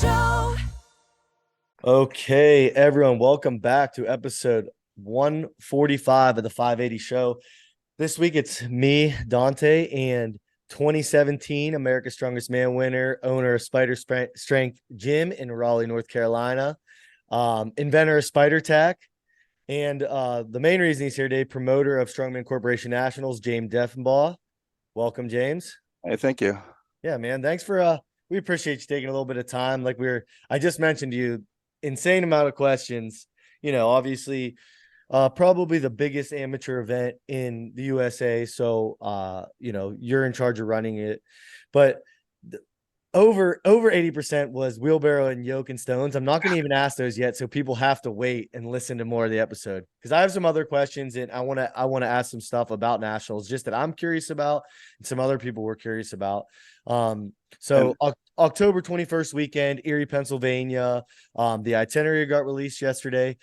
Show. Okay, everyone, welcome back to episode 145 of the 580 Show. This week it's me, Dante, and 2017 America's Strongest Man winner, owner of Spider Strength Gym in Raleigh, North Carolina, inventor of Spider Tack, and the main reason he's here today, promoter of Strongman Corporation Nationals, James Deffinbaugh. Welcome, James. Hey, thank you. Yeah, man. Thanks for we appreciate you taking a little bit of time. I just mentioned to you, insane amount of questions. Obviously, probably the biggest amateur event in the USA. So you're in charge of running it. But over 80% was wheelbarrow and yoke and stones. I'm not going to even ask those yet, so people have to wait and listen to more of the episode, because I have some other questions and I want to ask some stuff about nationals just that I'm curious about and some other people were curious about. October 21st weekend, Erie, Pennsylvania. The itinerary got released yesterday.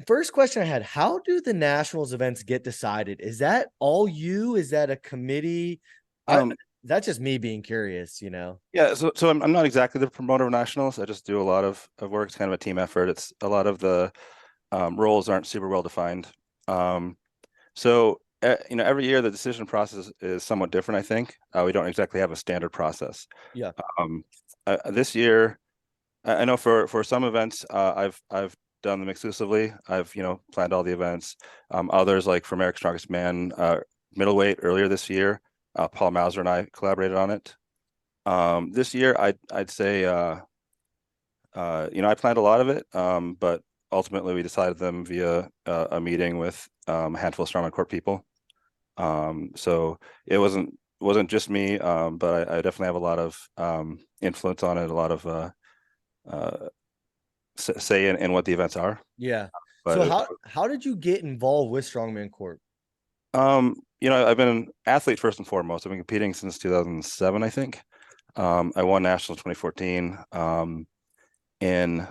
First question I had: how do the nationals events get decided? Is that all you? Is that a committee? That's just me being curious, Yeah, so I'm not exactly the promoter of nationals. I just do a lot of work. It's kind of a team effort. It's a lot of the roles aren't super well defined. Every year the decision process is somewhat different. I think we don't exactly have a standard process. Yeah. This year, I know for some events, I've done them exclusively. I've planned all the events. Others, like for America's Strongest Man middleweight earlier this year, Paul Mauser and I collaborated on it. This year, I'd say I planned a lot of it, but ultimately we decided them via a meeting with a handful of Strongman Corp people. So it wasn't just me, but I definitely have a lot of influence on it, a lot of say in what the events are. Yeah. But so how did you get involved with Strongman Corp? I've been an athlete first and foremost. I've been competing since 2007, I think. I won nationals 2014. And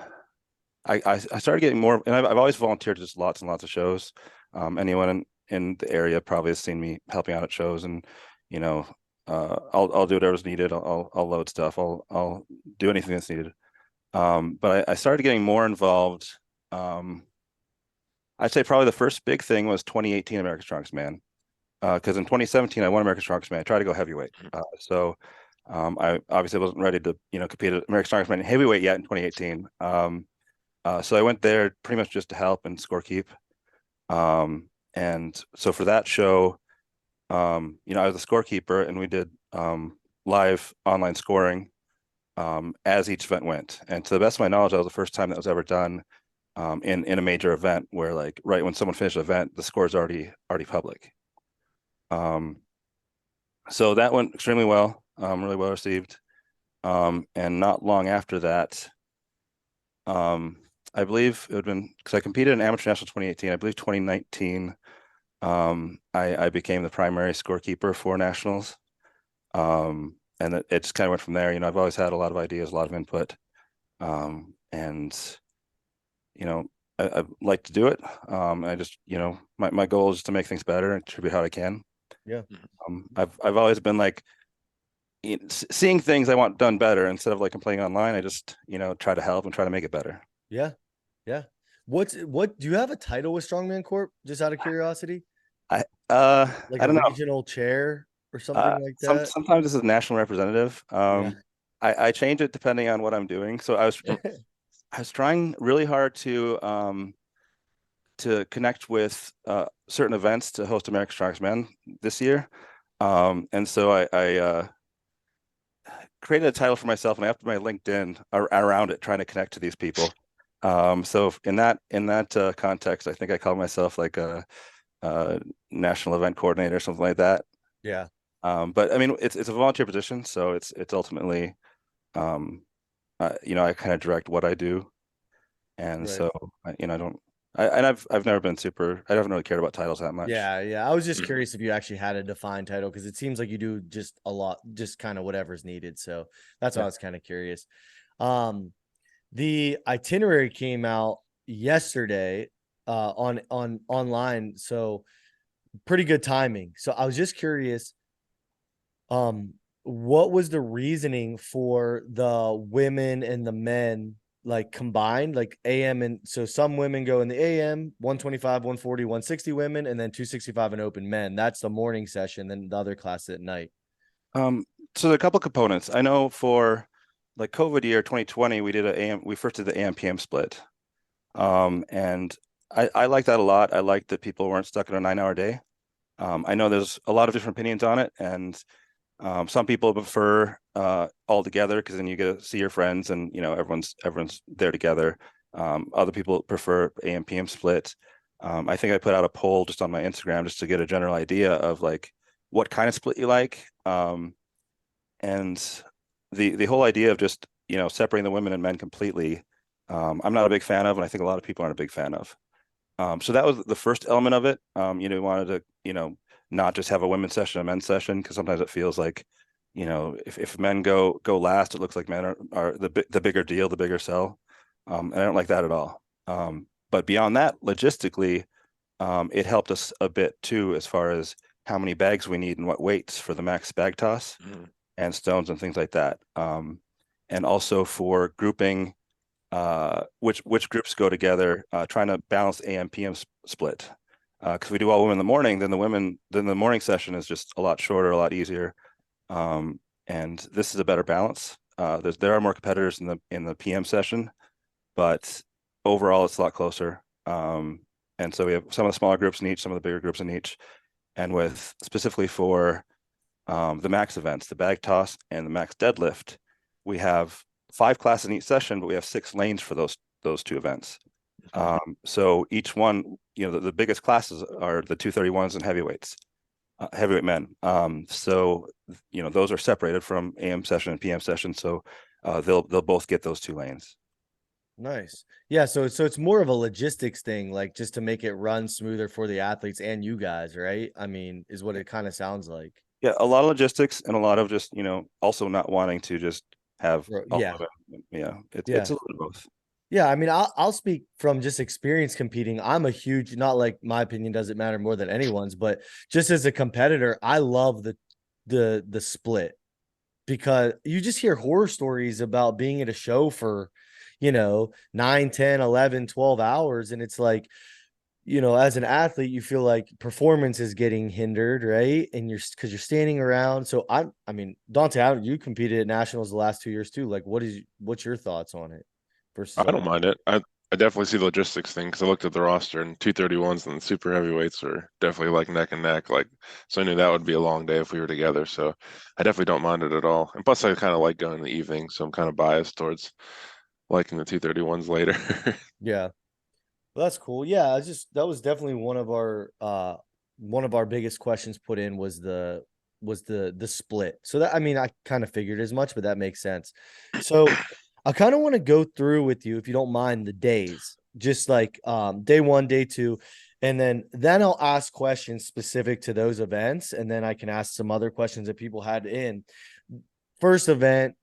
I started getting more, and I've always volunteered to just lots and lots of shows. Anyone in the area probably has seen me helping out at shows, and I'll do whatever's needed. I'll load stuff. I'll do anything that's needed. But I started getting more involved. I'd say probably the first big thing was 2018 America's Strongest Man, because in 2017 I won America's Strongest Man. I tried to go heavyweight, I obviously wasn't ready to compete at America's Strongest Man heavyweight yet in 2018. So I went there pretty much just to help and scorekeep. And so for that show, I was a scorekeeper, and we did live online scoring as each event went. And to the best of my knowledge, that was the first time that was ever done in a major event, where like right when someone finished the event, the score is already public. So that went extremely well, really well received. And not long after that, I believe it would have been, because I competed in Amateur National 2018. I believe 2019, I became the primary scorekeeper for nationals. And it just kind of went from there. I've always had a lot of ideas, a lot of input. I like to do it. I just, my goal is just to make things better and contribute how I can. Yeah. I've always been like, seeing things I want done better instead of like complaining online. I just, try to help and try to make it better. Yeah. Yeah. What do you have a title with Strongman Corp? Just out of curiosity? I Like I a don't know. regional chair or something like that? Sometimes this is national representative. Yeah. I change it depending on what I'm doing. So I was trying really hard to connect with certain events to host America's Strongest Man this year. And so I created a title for myself, and I upped my LinkedIn around it, trying to connect to these people. So in that context, I think I call myself like a national event coordinator or something like that. Yeah. But I mean, it's a volunteer position, so it's ultimately, I kind of direct what I do, and Right. so I've never been super. I haven't really cared about titles that much. Yeah. Yeah. I was just curious if you actually had a defined title, because it seems like you do just a lot, just kind of whatever's needed. So that's why I was kind of curious. The itinerary came out yesterday on online, so pretty good timing. So I was just curious, what was the reasoning for the women and the men like combined, like AM? And so some women go in the AM, 125, 140, 160 women, and then 265 and open men. That's the morning session. Then the other class at night. So there are a couple components. I know for like COVID year 2020, we first did the AM PM split. And I like that a lot. I like that people weren't stuck in a 9-hour day. I know there's a lot of different opinions on it, and some people prefer all together because then you get to see your friends and everyone's there together. Other people prefer AM PM split. I think I put out a poll just on my Instagram just to get a general idea of like what kind of split you like. And the whole idea of just separating the women and men completely, I'm not a big fan of, and I think a lot of people aren't a big fan of. So that was the first element of it. We wanted to, not just have a women's session, a men's session, because sometimes it feels like, if men go last, it looks like men are the bigger deal, the bigger sell. And I don't like that at all. But beyond that, logistically, it helped us a bit too, as far as how many bags we need and what weights for the max bag toss and stones and things like that. And also for grouping which groups go together, trying to balance AM PM split. Because we do all women in the morning, then the morning session is just a lot shorter, a lot easier. And this is a better balance. There are more competitors in the PM session, but overall it's a lot closer. And so we have some of the smaller groups in each, some of the bigger groups in each, and with specifically for the max events, the bag toss and the max deadlift, we have 5 classes in each session, but we have 6 lanes for those 2 events. So each one, the biggest classes are the 231s and heavyweights, heavyweight men. So those are separated from AM session and PM session. So they'll both get those 2 lanes. Nice. Yeah. So it's more of a logistics thing, like just to make it run smoother for the athletes and you guys, right? I mean, is what it kind of sounds like. Yeah, a lot of logistics and a lot of just also not wanting to just have all Yeah. of it. Yeah, it's Yeah. a little of both. Yeah, I mean, I'll speak from just experience competing. I'm a huge, not like my opinion doesn't matter more than anyone's, but just as a competitor, I love the split because you just hear horror stories about being at a show for, 9, 10, 11, 12 hours. And it's like, as an athlete, you feel like performance is getting hindered, right? And because you're standing around. So I mean, Dante, you competed at nationals the last 2 years too. Like, what's your thoughts on it versus I don't all? mind it. I definitely see the logistics thing because I looked at the roster and 231s and the super heavyweights are definitely like neck and neck. Like, so I knew that would be a long day if we were together. So I definitely don't mind it at all. And plus, I kind of like going in the evening, so I'm kind of biased towards liking the 231s later. Yeah. Well, that's cool. Yeah, I just that was definitely one of our biggest questions put in was the split. So that I mean, I kind of figured as much, but that makes sense. So I kind of want to go through with you, if you don't mind, the days, just like day 1, day 2, and then I'll ask questions specific to those events, and then I can ask some other questions that people had in. First event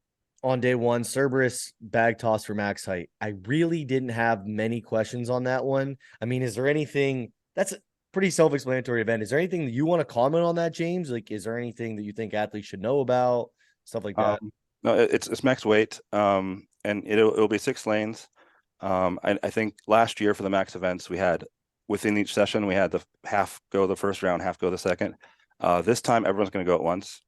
on day 1, Cerberus bag toss for max height. I really didn't have many questions on that one. I mean, is there anything that's a pretty self-explanatory event? Is there anything that you want to comment on that, James? Like, is there anything that you think athletes should know about? Stuff like that. No, it's max weight, and it'll be 6 lanes. I think last year for the max events, we had within each session we had the half go the first round, half go the second. This time everyone's going to go at once.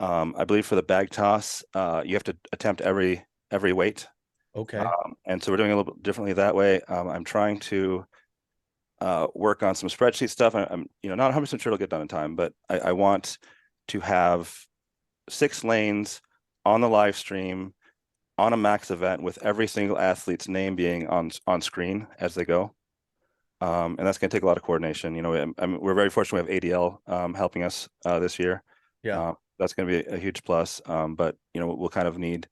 I believe for the bag toss, you have to attempt every weight, Okay. and so we're doing a little bit differently that way. I'm trying to work on some spreadsheet stuff. I'm not 100% sure it'll get done in time, but I want to have 6 lanes on the live stream on a max event with every single athlete's name being on screen as they go. And that's going to take a lot of coordination. We're very fortunate we have ADL helping us this year. Yeah. That's going to be a huge plus. But we'll kind of need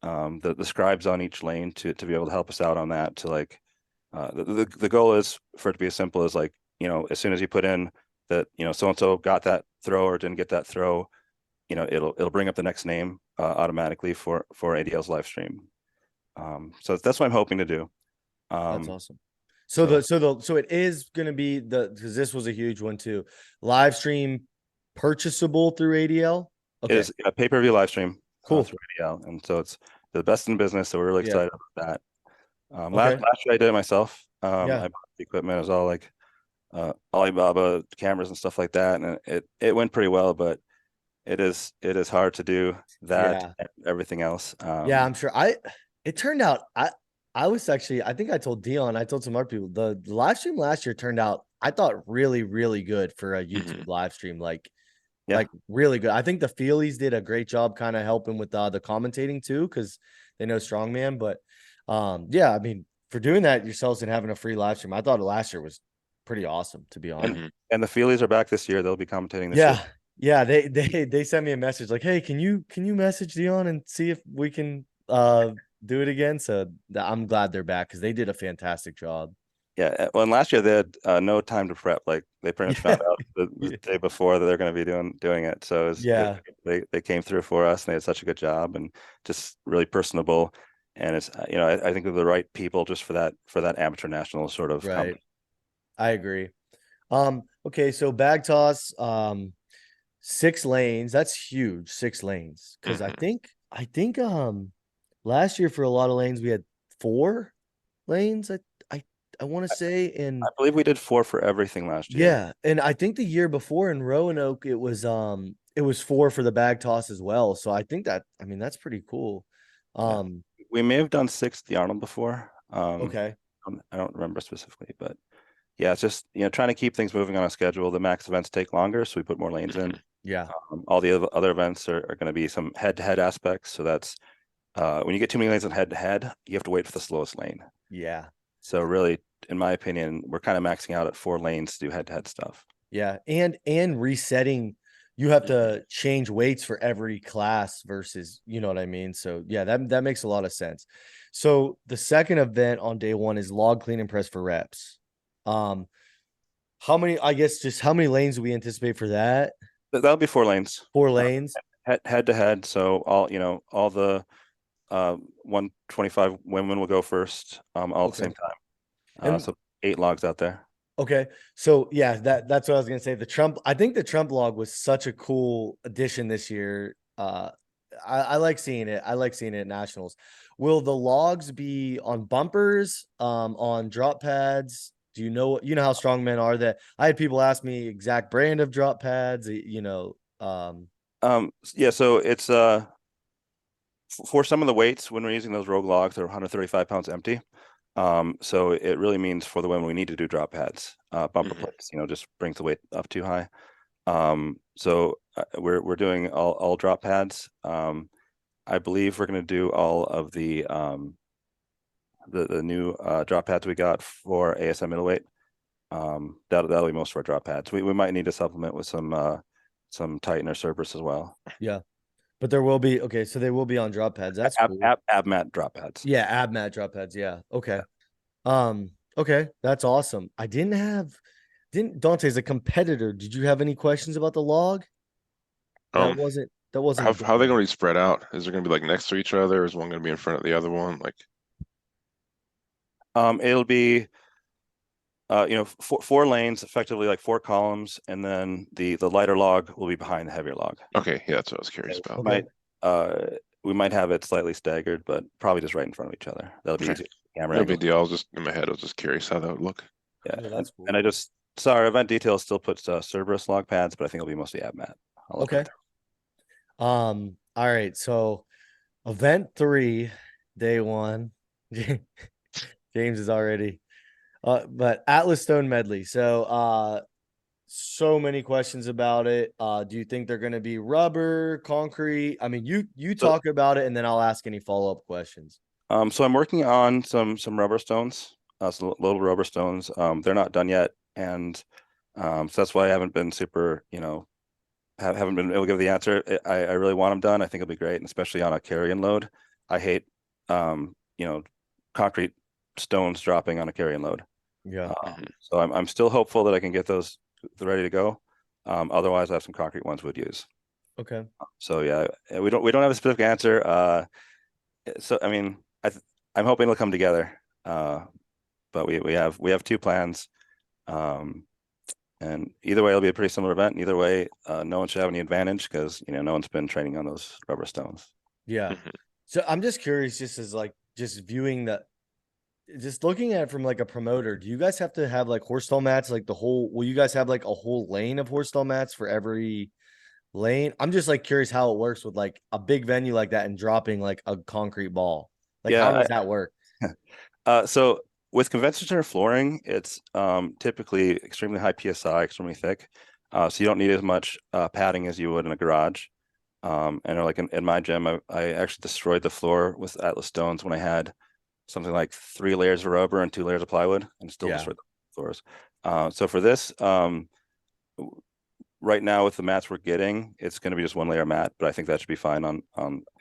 the scribes on each lane to be able to help us out on that. To like the goal is for it to be as simple as like as soon as you put in that so and so got that throw or didn't get that throw, it'll bring up the next name automatically for ADL's live stream. So that's what I'm hoping to do. That's awesome. So So it is going to be because this was a huge one too. Live stream purchasable through ADL. It Okay, is a pay-per-view live stream cool. through ADL, and so it's the best in business. So we're really Yeah. excited about that. Okay. Last year I did it myself. Yeah. I bought the equipment. It was all like Alibaba cameras and stuff like that, and it went pretty well. But it is hard to do that Yeah. and everything else. Yeah, I'm sure. It turned out I was actually, I think I told Dion, I told some other people, the live stream last year turned out, I thought, really, really good for a YouTube Hmm. live stream. Yeah, Like really good. I think the Feelies did a great job kind of helping with the commentating too, because they know Strongman. But yeah, I mean, for doing that yourselves and having a free live stream, I thought last year was pretty awesome, to be honest. Hmm. and the Feelies are back this year. They'll be commentating this year. Yeah. Yeah, they sent me a message like, "Hey, can you message Dion and see if we can do it again?" So I'm glad they're back because they did a fantastic job. Yeah, well, and last year they had no time to prep. Like they pretty much found out the Yeah. day before that they're going to be doing it. So Yeah. they came through for us, and they did such a good job, and just really personable. And it's I think they're the right people just for that amateur national sort of Right. company. I agree. Okay, so bag toss, 6 lanes. That's huge, 6 lanes. Because I Hmm. think last year for a lot of lanes we had 4 lanes. I I want to say, I and believe we did 4 for everything last year. yeah, and I think the year before in Roanoke it was 4 for the bag toss as well. So I think that, I mean, that's pretty cool. Yeah, Um, we may have done 6 at the Arnold before. okay. I don't remember specifically, but yeah, it's just trying to keep things moving on a schedule. The max events take longer, so we put more lanes in. Hmm. Yeah. All the other events are going to be some head-to-head aspects. So that's when you get too many lanes on head-to-head, you have to wait for the slowest lane. Yeah. So really, in my opinion, we're kind of maxing out at 4 lanes to do head-to-head stuff. Yeah. And resetting, you have Hmm. to change weights for every class versus, you know what I mean? So yeah, that makes a lot of sense. So the second event on day one is log clean and press for reps. Um, how many, I guess, just how many lanes do we anticipate for that? But that'll be 4 lanes, 4 lanes. head-to-head. So all the 125 women will go first, all at the Okay. same time. And So 8 logs out there. okay. So yeah, that's what I was gonna say. I think the Trump log was such a cool addition this year. I like seeing it. I like seeing it at nationals. Will the logs be on bumpers, on drop pads? Do you know how strong men are? That I had people ask me exact brand of drop pads, Yeah, so it's for some of the weights when we're using those rogue logs, they're 135 pounds empty. So it really means for the women we need to do drop pads. Bumper Hmm. plates, just brings the weight up too high. So we're doing all drop pads. I believe we're going to do all of the new drop pads we got for ASM middleweight. That'll be most of our drop pads. We might need to supplement with some Titan or Cerberus as well. yeah. But there will be, okay, so they will be on drop pads. That's cool. Ab mat drop pads. Yeah, ab mat drop pads. Yeah. Okay. Yeah. Okay, that's awesome. I didn't Dante, as a competitor, did you have any questions about the log? Um, That wasn't a how are they big going to be spread out? Is there going to be like next to each other? Or is one going to be in front of the other one? Like, It'll be 4 lanes, effectively like 4 columns, and then the lighter log will be behind the heavier log. okay, yeah, that's what I was curious about. okay. We might have it slightly staggered, but probably just right in front of each other. That'll be Okay, easy. Camera no angle. big deal. I was just in my head. I was just curious how that would look. Yeah, Yeah, and, that's cool. and I just saw our event details still puts Cerberus log pads, but I think it'll be mostly ab mat. I'll Okay. update All right. So event 3, day 1. James is already but Atlas Stone medley. So many questions about it. Do you think they're gonna be rubber, concrete? I mean, you So, talk about it and then I'll ask any follow-up questions. so I'm working on some rubber stones, some little rubber stones. They're not done yet, and so that's why I haven't been super, haven't been able to give the answer. I really want them done. I think it'll be great, and especially on a carry-in load. I hate, concrete stones dropping on a carry-in load. Yeah. Mhm. So I'm still hopeful that I can get those ready to go. Otherwise, I have some concrete ones we'd use. Okay. So yeah, we don't have a specific answer. So I mean, I'm hoping it'll come together. But we have 2 plans. Um, And either way, it'll be a pretty similar event. And either way, no one should have any advantage because no one's been training on those rubber stones. Yeah. Mhm. So I'm just curious, just as like just viewing that, just looking at it from like a promoter, do you guys have to have like horse stall mats, like the whole, will you guys have like a whole lane of horse stall mats for every lane? I'm just like curious how it works with like a big venue like that and dropping like a concrete ball. Like, how Yeah. does that work? So with convention center flooring, it's typically extremely high PSI, extremely thick. So you don't need as much padding as you would in a garage. And like in my gym, I actually destroyed the floor with Atlas stones when I had something like 3 layers of rubber and 2 layers of plywood, and still Yeah. destroyed the floors. So for this, right now with the mats we're getting, it's going to be just 1 layer mat, but I think that should be fine on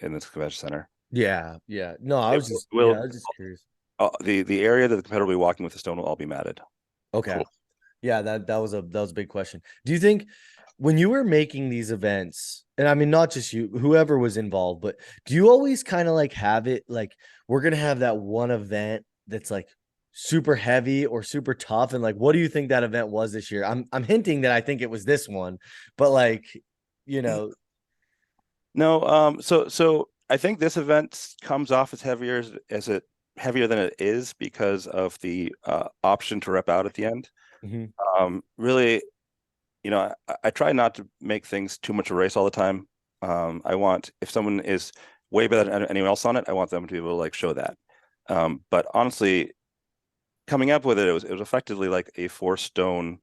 in this convention center. Yeah. Yeah. No, I It was just, will yeah, I was just curious. the area that the competitor will be walking with the stone will all be matted. Okay. Cool. Yeah, that was a big question. Do you think when you were making these events, and I mean not just you, whoever was involved, but do you always kind of like have it like we're gonna have that one event that's like super heavy or super tough? And like what do you think that event was this year? I'm hinting that I think it was this one, but like, you know, No, so I think this event comes off as heavier than it is because of the option to rep out at the end. mhm, Really, I try not to make things too much of a race all the time. I want if someone is way better than anyone else on it, I want them to be able to like show that. But honestly, coming up with it, it was effectively like a 4 stone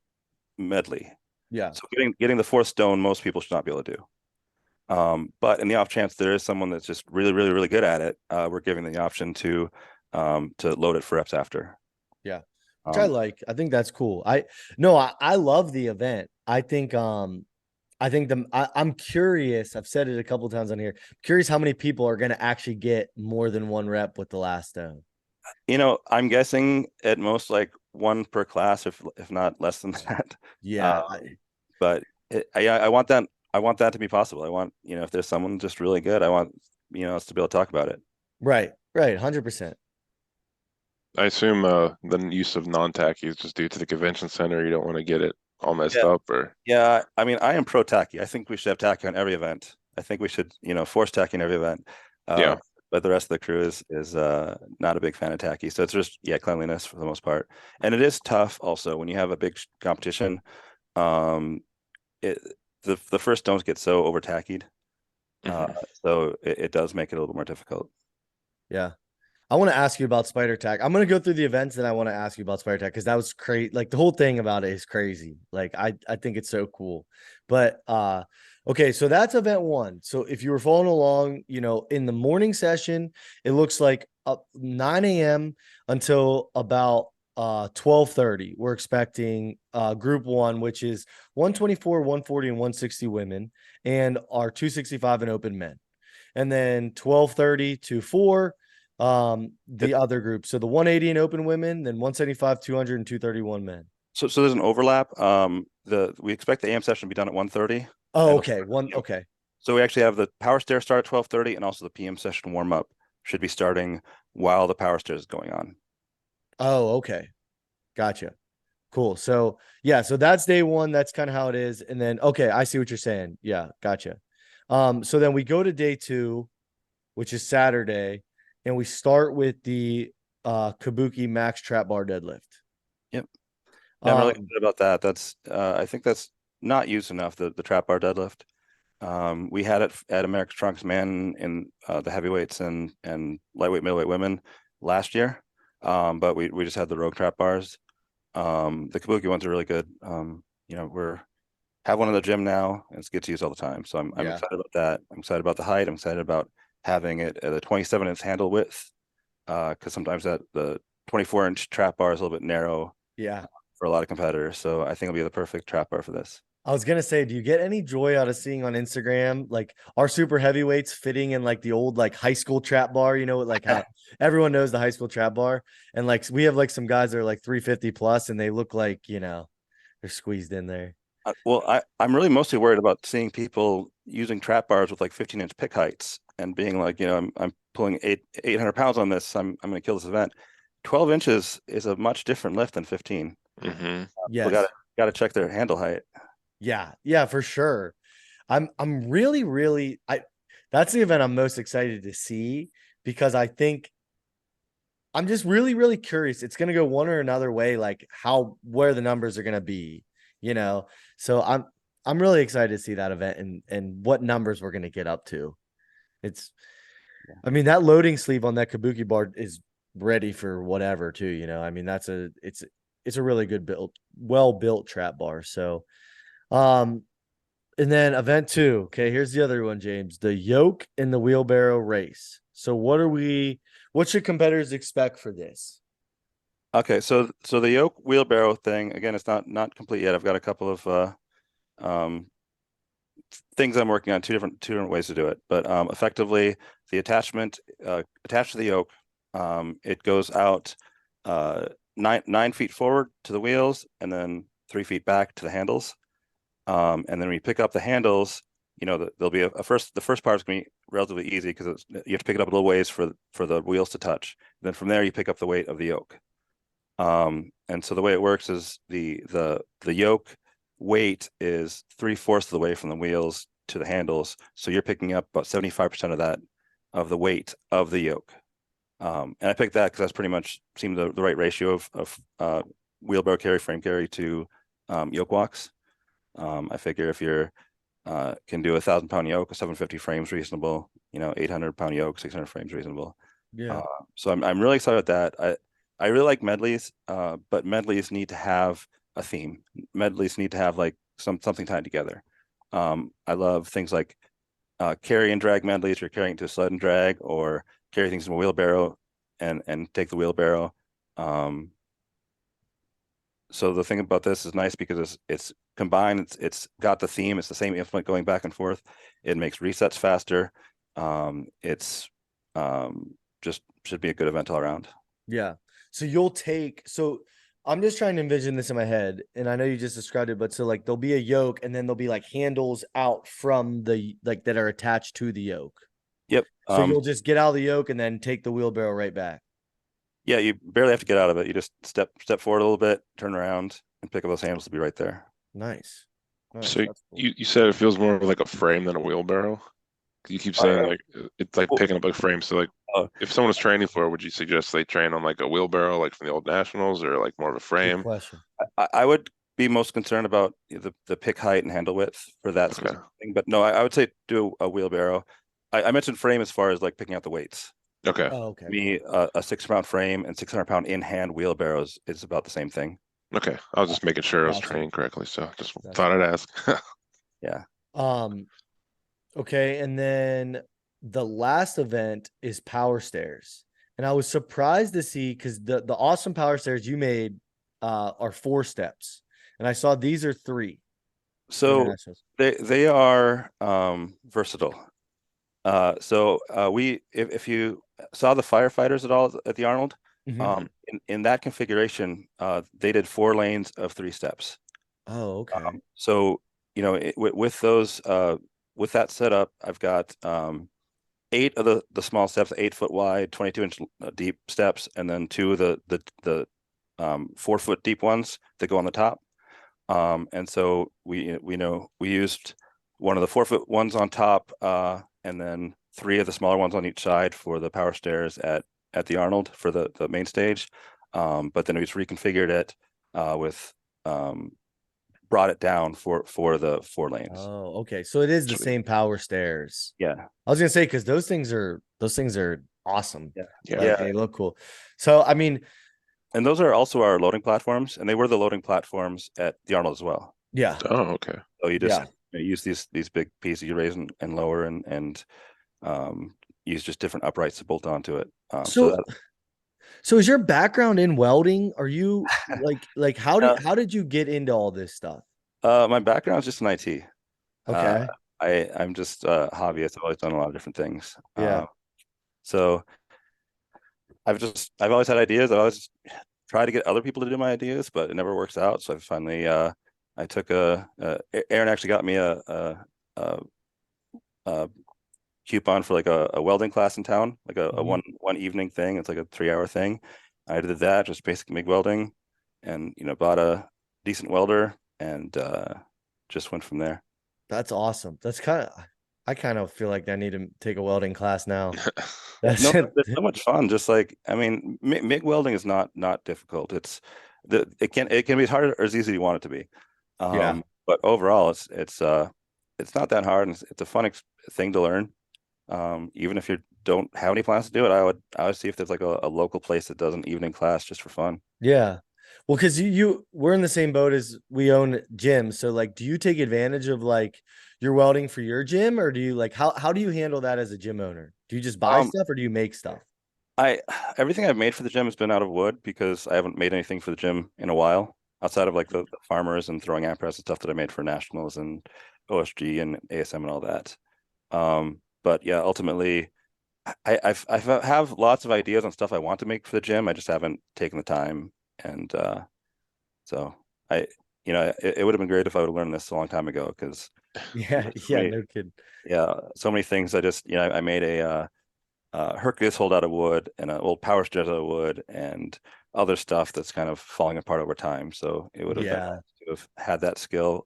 medley. yeah, So getting the 4th stone, most people should not be able to do. But in the off chance there is someone that's just really, really, really good at it, we're giving them the option to load it for reps after. yeah. Which I Um, like. I think that's cool. I love the event. I think I'm curious. I've said it a couple times on here. Curious how many people are going to actually get more than one rep with the last stone. I'm guessing at most like 1 per class, if not less than that. Yeah, Uh, but I want that. I want that to be possible. I want, if there's someone just really good, I want, us to be able to talk about it. right, 100%. I assume the use of non-tacky is just due to the convention center. You don't want to get it all messed Yeah. up, or Yeah. I mean, I am pro tacky. I think we should have tacky on every event. I think we should, force tacky in every event. yeah. But the rest of the crew is not a big fan of tacky. So it's just, cleanliness for the most part. And it is tough also when you have a big competition. Um, it the first stones get so over tackied. Mhm. So it does make it a little more difficult. Yeah. I want to ask you about Spider Tack. I'm going to go through the events and I want to ask you about Spider Tack because that was crazy. Like the whole thing about it is crazy. Like I think it's so cool. But okay, so that's event 1. So if you were following along, in the morning session, it looks like 9 a.m. until about 12:30. We're expecting group 1, which is 124, 140, and 160 women, and our 265 and open men. And then 12:30 to 4 the other group. So the 180 and open women, then 175, 200, and 231 men. So there's an overlap. We expect the AM session to be done at 1:30. Oh, okay. Okay. So we actually have the power stairs start at 12:30, and also the PM session warm up should be starting while the power stairs is going on. Oh, okay. Gotcha. Cool. So yeah, so that's day 1. That's kind of how it is. And then okay, I see what you're saying. Yeah, gotcha. So then we go to day 2, which is Saturday, and we start with the Kabuki max trap bar deadlift. Yep. Yeah, I'm really excited about that. That's I think that's not used enough, the trap bar deadlift. We had it at America's Strongest Man in the heavyweights and lightweight, middleweight women last year. But we just had the rogue trap bars. The Kabuki ones are really good. We're have one in the gym now and it's good to use all the time. So I'm Yeah. excited about that. I'm excited about the height. I'm excited about having it at a 27-inch handle width. Because sometimes the 24-inch trap bar is a little bit narrow Yeah. for a lot of competitors. So I think it'll be the perfect trap bar for this. I was gonna say, do you get any joy out of seeing on Instagram like our super heavyweights fitting in like the old like high school trap bar? Like how everyone knows the high school trap bar, and like we have like some guys that are like 350 plus, and they look like they're squeezed in there. Well, I'm really mostly worried about seeing people using trap bars with like 15-inch pick heights and being like, I'm pulling 800 pounds on this. I'm going to kill this event. 12 inches is a much different lift than 15. Hmm. People Yes. got to check their handle height. Yeah, for sure. I'm really that's the event I'm most excited to see because I think I'm just really curious. It's gonna go one or another way, like where the numbers are gonna be, you know. So I'm really excited to see that event and what numbers we're gonna get up to. It's I mean, that loading sleeve on that Kabuki bar is ready for whatever too, you know. I mean, it's a really good built, well built trap bar. So um and then event two. Okay, here's the other one, James. The yoke and the wheelbarrow race. So what should competitors expect for this? Okay, so the yoke wheelbarrow thing, again, it's not complete yet. I've got a couple of um things I'm working on, two different ways to do it. But effectively, the attachment attached to the yoke, it goes out 9 feet forward to the wheels, and then 3 feet back to the handles. And then when you pick up the handles, there'll be the first part is going to be relatively easy because you have to pick it up a little ways for the wheels to touch. And then from there, you pick up the weight of the yoke. And so the way it works is the yoke weight is 3/4 of the way from the wheels to the handles. So you're picking up about 75% of the weight of the yoke. And I picked that because that's pretty much seemed the right ratio of wheelbarrow carry, frame carry to yoke walks. I figure if you're can do 1,000-pound yoke, a 750 frames reasonable. 800-pound yoke, 600 frames reasonable. Yeah. So I'm really excited with that. I really like medleys, but medleys need to have a theme. Medleys need to have like something tied together. I love things like carry and drag medleys. You're carrying to a sled and drag, or carry things in a wheelbarrow and take the wheelbarrow. So the thing about this is nice because it's combined. It's got the theme. It's the same implement going back and forth. It makes resets faster. It's just should be a good event all around. Yeah. So I'm just trying to envision this in my head, and I know you just described it, but so like there'll be a yoke and then there'll be like handles out from the like that are attached to the yoke. Yep. So you'll just get out of the yoke and then take the wheelbarrow right back. Yeah, you barely have to get out of it. You just step forward a little bit, turn around, and pick up those handles to be right there. Nice. Nice. So That's cool. you said it feels more like a frame than a wheelbarrow. You keep saying like it's like Well, picking up a frame. So like uh, if someone was training for it, would you suggest they train on like a wheelbarrow, like from the old Nationals, or like more of a Good frame? question. I would be most concerned about the pick height and handle width for that Okay. specific thing. But no, I would say do a wheelbarrow. I mentioned frame as far as like picking out the weights. Okay. Oh, okay. Me, a 600-pound frame and 600-pound in hand wheelbarrows is about the same thing. Okay. I was just making sure I was Gotcha. training correctly, so just Gotcha. thought I'd ask. Yeah. Okay, and then the last event is power stairs. And I was surprised to see because the awesome power stairs you made are 4 steps. And I saw these are 3 So internationals. they are versatile. So if you saw the firefighters at all at the Arnold, Mhm. in that configuration, they did 4 lanes of 3 steps. Oh, okay. So with those with that setup, I've got 8 of the small steps, 8-foot wide, 22-inch deep steps, and then 2 of the 4-foot deep ones that go on the top. And so we used one of the 4-foot ones on top, and then 3 of the smaller ones on each side for the power stairs at the Arnold for the main stage. But then we just reconfigured it with brought it down for the 4 lanes. Oh, okay. So it is the Sweet. same power stairs. Yeah. I was gonna say because those things are awesome. Yeah. Yeah. Like they look cool. So I mean, And those are also our loading platforms, and they were the loading platforms at the Arnold as well. yeah, Oh, okay. So you just yeah. use these big pieces you raise and lower and use just different uprights to bolt onto it. So so is your background in welding? Are you like how did you get into all this stuff? My background is just in IT. Okay. I'm just a hobbyist. I've always done a lot of different things. Yeah. So I've always had ideas. I always try to get other people to do my ideas, but it never works out. So I finally I took Aaron actually got me a coupon for like a welding class in town, like a Mhm. one evening thing. It's like a 3-hour thing. I did that, just basic MIG welding, and bought a decent welder, and just went from there. That's awesome. I kind of feel like I need to take a welding class now. No, That's it's so much fun. Just like, I mean, MIG welding is not difficult. It can be as hard or as easy as you want it to be. yeah. But overall, it's not that hard, and it's a fun thing to learn. Even if you don't have any plans to do it, I would see if there's like a local place that does an evening class just for fun. Yeah. Well, because we're in the same boat as we own gyms. So like, do you take advantage of like your welding for your gym, or do you like how do you handle that as a gym owner? Do you just buy Um, stuff or do you make stuff? I Everything I've made for the gym has been out of wood because I haven't made anything for the gym in a while, outside of like the farmers and throwing apparatus and stuff that I made for nationals and OSG and ASM and all that. But yeah, ultimately, I've have lots of ideas on stuff I want to make for the gym. I just haven't taken the time, and so I, it would have been great if I would have learned this a long time ago because Yeah, so yeah, many, no kid. yeah, so many things. I just, I made a Hercules hold out of wood and an old power stage out of wood and other stuff that's kind of falling apart over time. So it would have been Yeah. nice to have had that skill,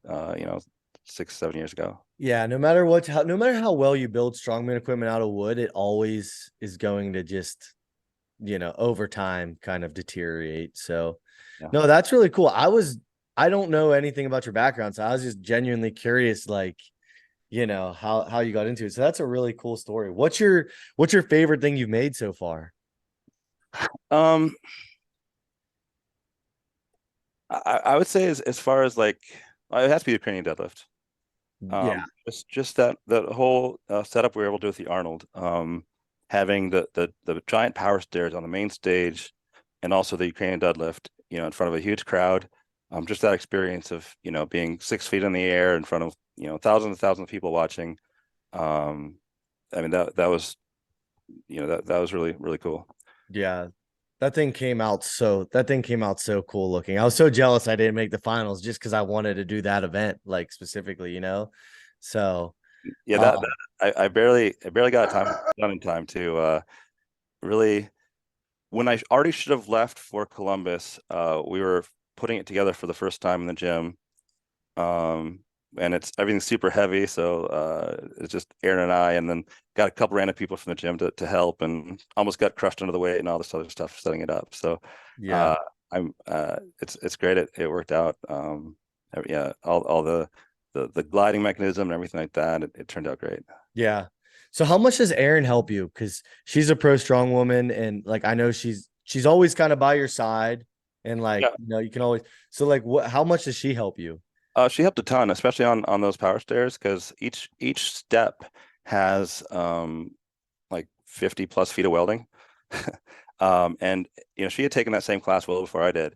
6, 7 years ago. Yeah, no matter how well you build strongman equipment out of wood, it always is going to just, over time kind of deteriorate. So, Yeah. no, that's really cool. I don't know anything about your background, so I was just genuinely curious, like, how you got into it. So that's a really cool story. What's your favorite thing you've made so far? Um, I would say as far as like it has to be the Ukrainian deadlift. Yeah, Just that whole setup we were able to do with the Arnold, having the giant power stairs on the main stage, and also the Ukrainian deadlift, in front of a huge crowd. Just that experience of being 6 feet in the air in front of thousands and thousands of people watching. Um, I mean that was that was really really cool. yeah. That thing came out so cool looking. I was so jealous I didn't make the finals just because I wanted to do that event, like specifically. So Yeah, uh I barely got time done in time to really when I already should have left for Columbus. We were putting it together for the first time in the gym. Um, and everything's super heavy, so it's just Aaron and I, and then got a couple random people from the gym to help, and almost got crushed under the weight and all this other stuff setting it up. So yeah. uh, it's great. It worked out. Yeah, all the gliding mechanism and everything like that. It turned out great. Yeah. So how much does Erin help you? Because she's a pro strong woman, and like I know she's always kind of by your side, and like Yeah, you can always. So like, what? How much does she help you? she helped a ton, especially on those power stairs, because each step has like 50 plus feet of welding. And she had taken that same class well before I did,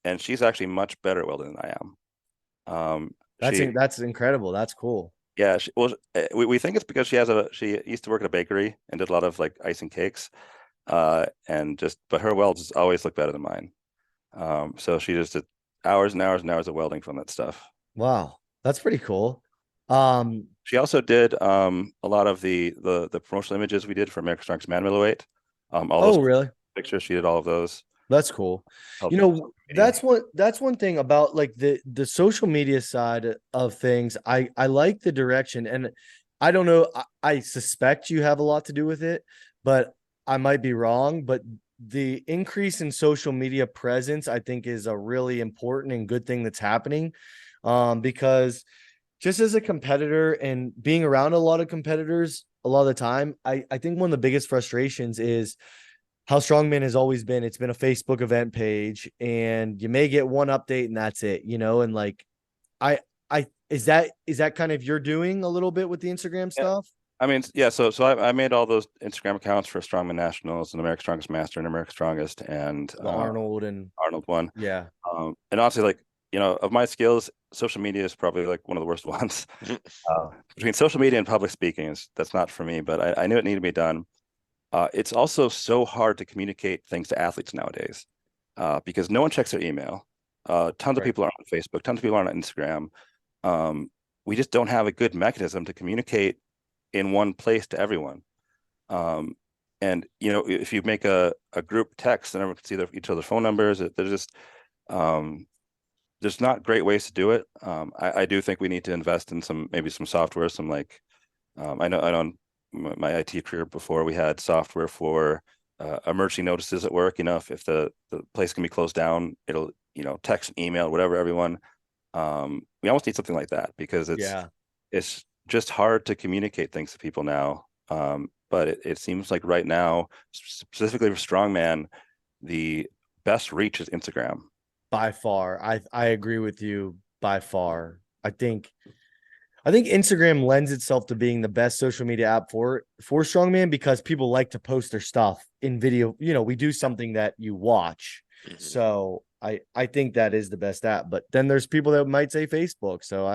and she's actually much better at welding than I am. She That's incredible. That's cool. Yeah, we think it's because she used to work at a bakery and did a lot of like icing cakes, but her welds always look better than mine. So she just did hours and hours and hours of welding from that stuff. Wow, that's pretty cool. Um, She also did a lot of the promotional images we did for America's Strongest Man Middleweight. All those oh really? pictures, she did all of those. That's cool. Helped with social media. That's one thing about like the social media side of things. I like the direction, and I don't know. I suspect you have a lot to do with it, but I might be wrong. But the increase in social media presence, I think, is a really important and good thing that's happening. Because just as a competitor and being around a lot of competitors a lot of the time, I think one of the biggest frustrations is how Strongman has always been. It's been a Facebook event page, and you may get one update and that's it. And like, I, is that kind of you're doing a little bit with the Instagram Yeah. stuff? I mean, yeah. So I made all those Instagram accounts for Strongman Nationals and America's Strongest Master and America's Strongest and The Arnold and Arnold one. yeah, And honestly, like, of my skills, social media is probably like one of the worst ones. Between social media and public speaking, that's not for me, but I knew it needed to be done. It's also so hard to communicate things to athletes nowadays because no one checks their email. Tons of right. people are on Facebook, tons of people are on Instagram. Um, we just don't have a good mechanism to communicate in one place to everyone. Um, and if you make a group text and everyone can see each other's phone numbers, they're just um, there's not great ways to do it. I do think we need to invest in maybe some software, some like I know my IT career before we had software for emergency notices at work. If the place can be closed down, it'll text, email, whatever everyone. We almost need something like that because Yeah, it's just hard to communicate things to people now. But it seems like right now, specifically for strongman, the best reach is Instagram. by far. I agree with you by far. I think Instagram lends itself to being the best social media app for strongman because people like to post their stuff in video. We do something that you watch. Mhm. So I think that is the best app. But then there's people that might say Facebook. So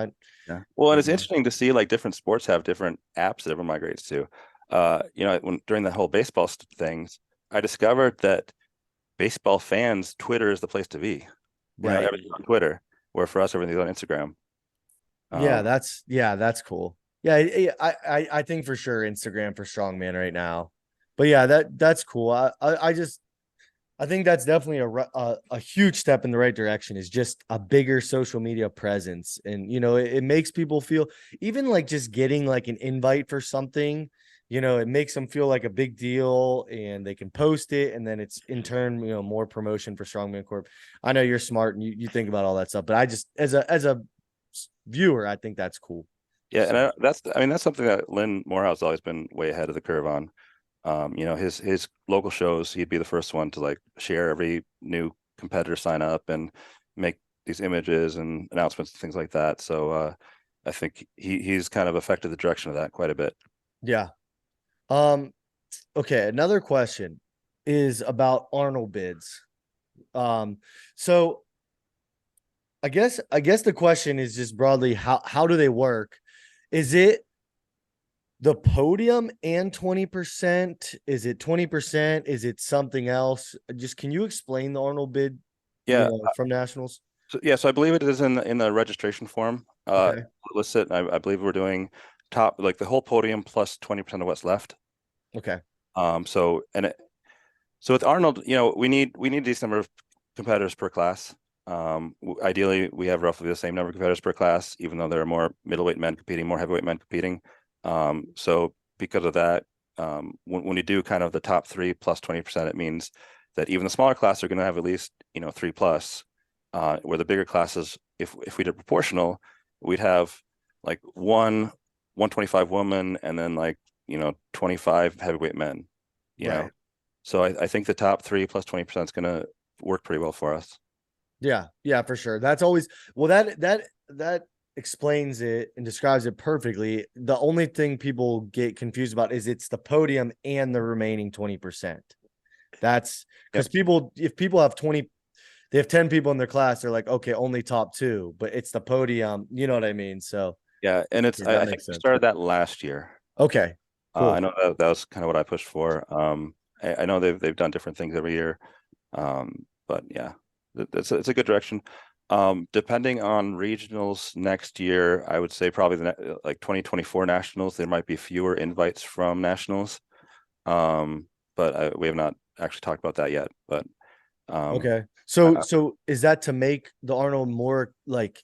Yeah. Well, and you it's know. interesting to see like different sports have different apps that everyone migrates to. When during the whole baseball things, I discovered that baseball fans, Twitter is the place to be. Right. Everything's on Twitter, where for us, everything's on Instagram. Yeah, Um, that's cool. Yeah, I think for sure Instagram for strongman right now. But yeah, that's cool. I think that's definitely a huge step in the right direction is just a bigger social media presence. And, it makes people feel even like just getting like an invite for something, it makes them feel like a big deal and they can post it. And then it's in turn, more promotion for Strongman Corp. I know you're smart and you think about all that stuff, but I just, as a viewer, I think that's cool. yeah, and So, that's something that Lynn Morehouse has always been way ahead of the curve on. His local shows, he'd be the first one to like share every new competitor sign up and make these images and announcements and things like that. So I think he's kind of affected the direction of that quite a bit. yeah. Um, okay. Another question is about Arnold bids. Um, so I guess the question is just broadly how do they work? Is it the podium and 20%? Is it 20%? Is it something else? Just can you explain the Arnold bid, Yeah, from Nationals? so I believe it is in the registration form. Okay. Listed. I believe we're doing top like the whole podium plus 20% of what's left. Okay. So with Arnold, we need these number of competitors per class. Ideally, we have roughly the same number of competitors per class, even though there are more middleweight men competing, more heavyweight men competing. So because of that, when you do kind of the top three plus 20%, it means that even the smaller classes are going to have at least 3+. Where the bigger classes, if we did proportional, we'd have like 125 women and then like 25 heavyweight men. You know, Right. so I think the top three plus 20% is going to work pretty well for us. Yeah. Yeah, for sure. That's always well that explains it and describes it perfectly. The only thing people get confused about is it's the podium and the remaining 20%. That's Yep. because if people have 20, they have 10 people in their class, they're like, okay, only top two, but it's the podium. You know what I mean? So Yeah, and yeah, I that think makes we sense. started that last year. Okay, I cool. know that was kind of what I pushed for. I know they've done different things every year, but yeah, it's a good direction. Depending on regionals next year, I would say probably like 2024 nationals, there might be fewer invites from nationals. But we have not actually talked about that yet. But um, Okay. So I, so is that to make the Arnold more like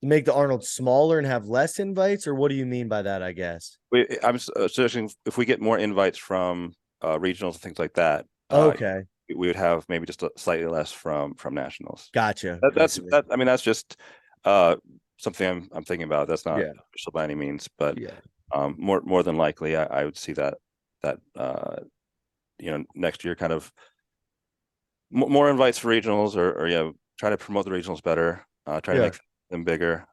make the Arnold smaller and have less invites, or what do you mean by that, I guess? I'm suggesting if we get more invites from regionals and things like that, Okay. we would have maybe just slightly less from nationals. Gotcha. I That's see. that. I mean, that's just uh, something I'm thinking about. That's not Yeah. official by any means, but Yeah. more than likely, I would see that next year kind of more invites for regionals or yeah, try to promote the regionals better, try to Yeah. make them bigger,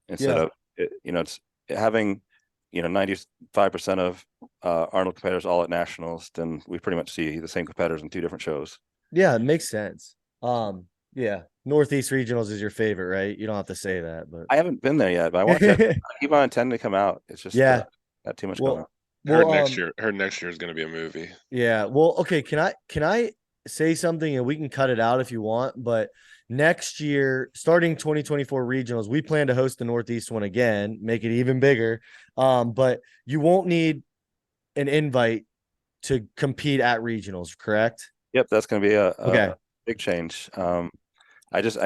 instead Yeah. of it's having 95% of Arnold competitors all at nationals, then we pretty much see the same competitors in two different shows. Yeah, it makes sense. Yeah. Northeast Regionals is your favorite, right? You don't have to say that, but I haven't been there yet, but I want to. I keep on intending to come out. It's just yeah. not too much going on. Well, well, Heard next year is going to be a movie. yeah. Well, okay. Can I say something and we can cut it out if you want, but next year, starting 2024 regionals, we plan to host the Northeast one again, make it even bigger. But you won't need an invite to compete at regionals, correct? Yep, that's going to be Okay. a big change. I just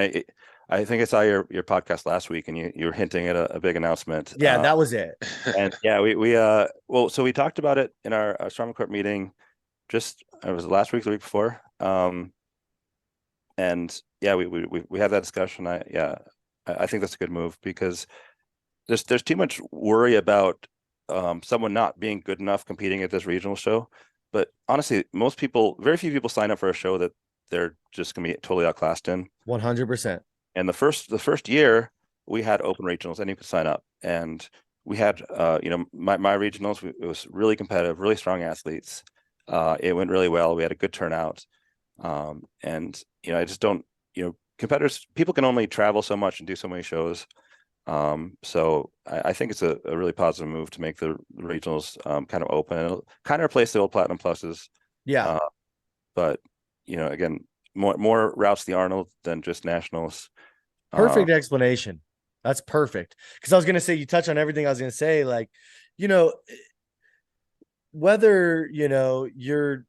I think I saw your podcast last week, and you were hinting at a big announcement. Yeah, that was it. And yeah, well, so we talked about it in our Strongman Corp meeting. Just it was last week, the week before. And yeah, we had that discussion. I think that's a good move because there's too much worry about someone not being good enough competing at this regional show. But honestly, very few people sign up for a show that they're just gonna be totally outclassed in. 100%. And the first year we had open regionals and you could sign up. And we had my regionals, it was really competitive, really strong athletes. It went really well. We had a good turnout. And I just don't, competitors, people can only travel so much and do so many shows. So I think it's a really positive move to make the regionals kind of open. It'll kind of replace the old Platinum Pluses. Yeah. But again, more routes to the Arnold than just nationals. Perfect explanation. That's perfect. Because I was gonna say, you touch on everything I was gonna say. Like, whether you're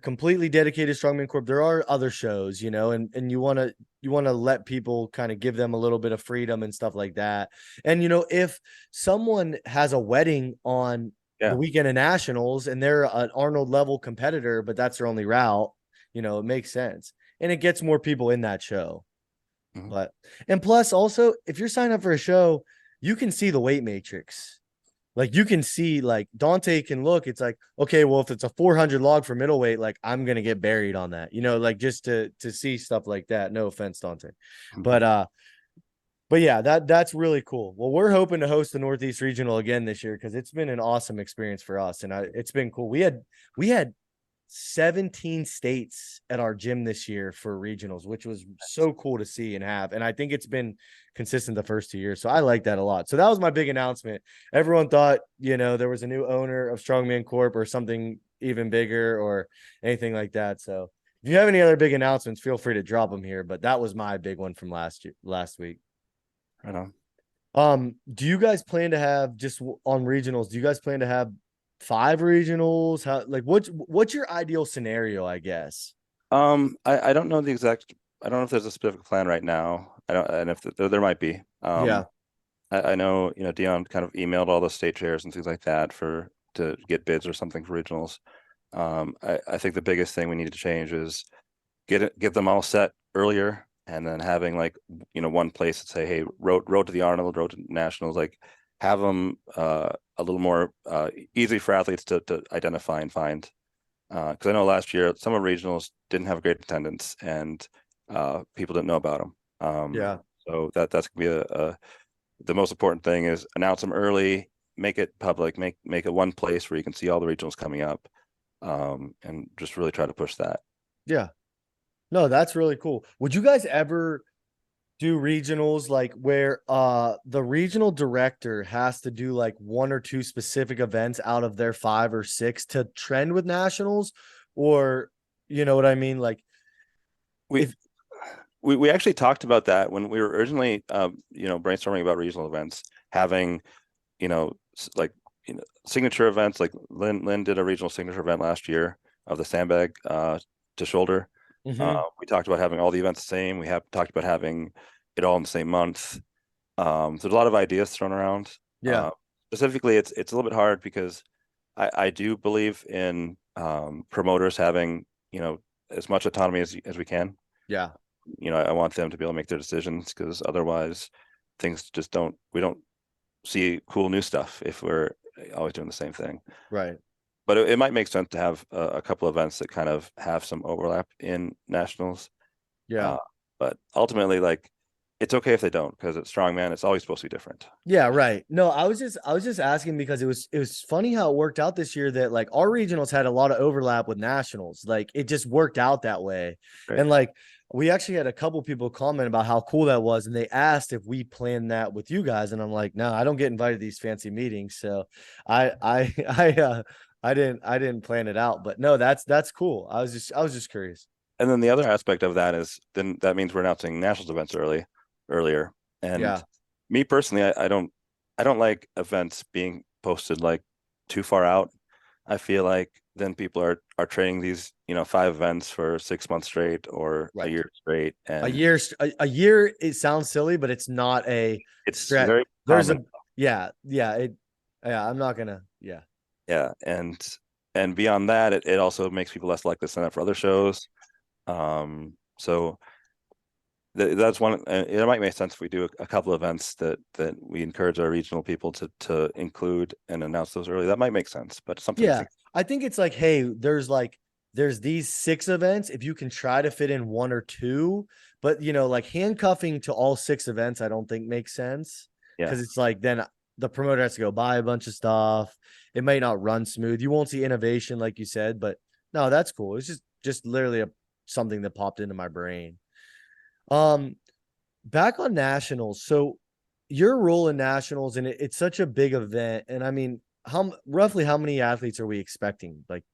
completely dedicated to Strongman Corp, there are other shows, and you want to let people kind of give them a little bit of freedom and stuff like that. And if someone has a wedding on the weekend of nationals and they're an Arnold level competitor, but that's their only route, it makes sense. And it gets more people in that show. Mm-hmm. And plus also, if you're signing up for a show, you can see the weight matrix. Like you can see, like Dante can look, it's like, okay, well, if it's a 400 log for middleweight, like I'm going to get buried on that, like just to see stuff like that. No offense, Dante. Mm-hmm. But yeah, that's really cool. Well, we're hoping to host the Northeast Regional again this year because it's been an awesome experience for us. And it's been cool. We had 17 states at our gym this year for regionals, which was so cool to see and have. And I think it's been consistent the first 2 years. So I like that a lot. So that was my big announcement. Everyone thought, there was a new owner of Strongman Corp or something even bigger or anything like that. So if you have any other big announcements, feel free to drop them here. But that was my big one from last week. Right on. Do you guys plan to have, just on regionals, do you guys plan to have 5 regionals? What's your ideal scenario, I guess? I don't know I don't know if there's a specific plan right now. I don't, and if there might be. Yeah. I know, Dion kind of emailed all the state chairs and things like that to get bids or something for regionals. I think the biggest thing we need to change is get them all set earlier, and then having one place to say, hey, road to the Arnold, road to nationals, like have them a little more easy for athletes to identify and find. Because I know last year some of regionals didn't have great attendance and people didn't know about them. Yeah. So that's gonna be the most important thing is announce them early, make it public, make it one place where you can see all the regionals coming up, and just really try to push that. Yeah. No, that's really cool. Would you guys ever do regionals like where the regional director has to do like 1 or 2 specific events out of their 5 or 6 to trend with nationals? Or you know what I mean? Like we actually talked about that when we were originally brainstorming about regional events, having signature events. Like Lynn did a regional signature event last year of the sandbag to shoulder. Mm-hmm. We talked about having all the events the same. We have talked about having it all in the same month. There's a lot of ideas thrown around. Yeah. Specifically, it's a little bit hard because I do believe in promoters having as much autonomy as we can. Yeah. I want them to be able to make their decisions, because otherwise things just we don't see cool new stuff if we're always doing the same thing. Right. But it might make sense to have a couple of events that kind of have some overlap in nationals. Yeah. But ultimately, it's okay if they don't, because it's strongman. It's always supposed to be different. Yeah, right. No, I was just asking because it was funny how it worked out this year that like our regionals had a lot of overlap with nationals. Like it just worked out that way. Right. And like we actually had a couple people comment about how cool that was, and they asked if we planned that with you guys, and I'm like, no, I don't get invited to these fancy meetings, so I didn't plan it out. But no, that's cool. I was just curious. And then the other aspect of that is then that means we're announcing nationals events earlier. And Yeah. me personally, I don't like events being posted like too far out. I feel like then people are training these, 5 events for 6 months straight or a Right. year straight, A and year, a year, it sounds silly, but it's not a it's stretch. very There's common. a, yeah, I'm not gonna, yeah. Yeah, and beyond that, it also makes people less likely to sign up for other shows. So that's one. It might make sense if we do a couple of events that we encourage our regional people to include and announce those early. That might make sense, but something to Yeah. think. I think it's like, hey, there's these 6 events. If you can try to fit in one or two, but like handcuffing to all 6 events, I don't think makes sense. Yeah, Because it's like then the promoter has to go buy a bunch of stuff. It may not run smooth. You won't see innovation, like you said, but no, that's cool. It's just literally something that popped into my brain. Um, Back on nationals. So your role in nationals, and it's such a big event. And I mean, roughly how many athletes are we expecting? Like,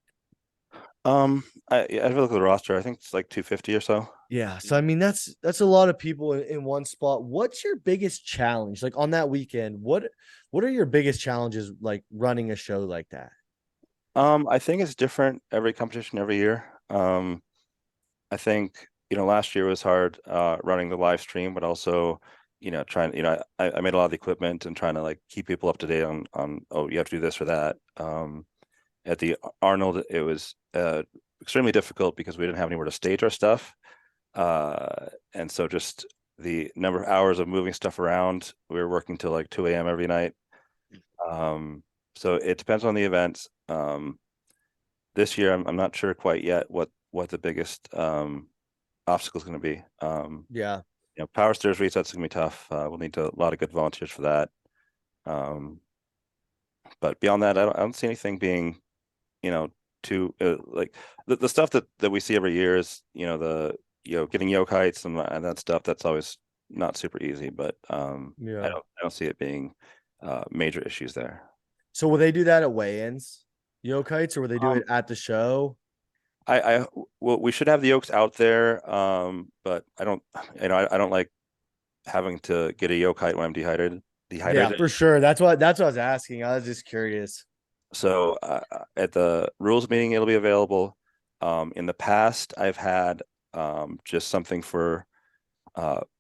I look at the roster. I think it's like 250 or so. yeah. So I mean, that's a lot of people in one spot. What's your biggest challenge? Like on that weekend, what are your biggest challenges like running a show like that? I think it's different every competition every year. I think, last year was hard running the live stream, but also, trying, I made a lot of the equipment and trying to like keep people up to date on, oh, you have to do this or that. At the Arnold, it was extremely difficult because we didn't have anywhere to stage our stuff. And so just the number of hours of moving stuff around, we were working till like 2 a.m. every night. So it depends on the events. This year, I'm not sure quite yet what the biggest obstacle is going to be. Yeah. Power stairs resets going to be tough. We'll need a lot of good volunteers for that. But beyond that, I don't see anything being, too like the stuff that we see every year is, getting yoke heights and that stuff. That's always not super easy, but I Yeah. don't see it being major issues there. So will they do that at weigh-ins, yokites, or will they do Um, it at the show? well, we should have the yokes out there, but I don't, I don't like having to get a yoke height when I'm dehydrated. Yeah, Dehydrated. for sure. That's what I was asking. I was just curious. So at the rules meeting, it'll be available. In the past, I've had just something for